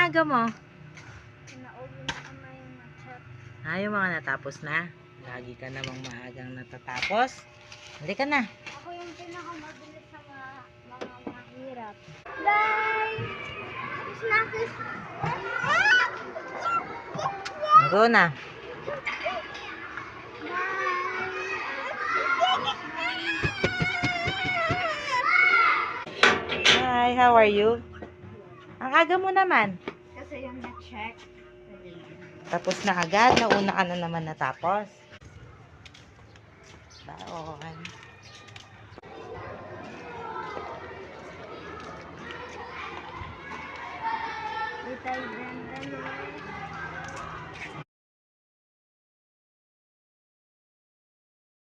aga mo? Nauwi na kami yung na-chat. Yung mga natapos na. Lagi ka namang maagang natatapos. Halika na. Ako yung pinakamabilis sa mga mahirap. Bye! Kiss na, kiss. Go na. Hi, how are you? Ang aga mo naman. Kasi yung na-check. Tapos na agad. Nauna ka na naman natapos. Baon. Itay ganda na.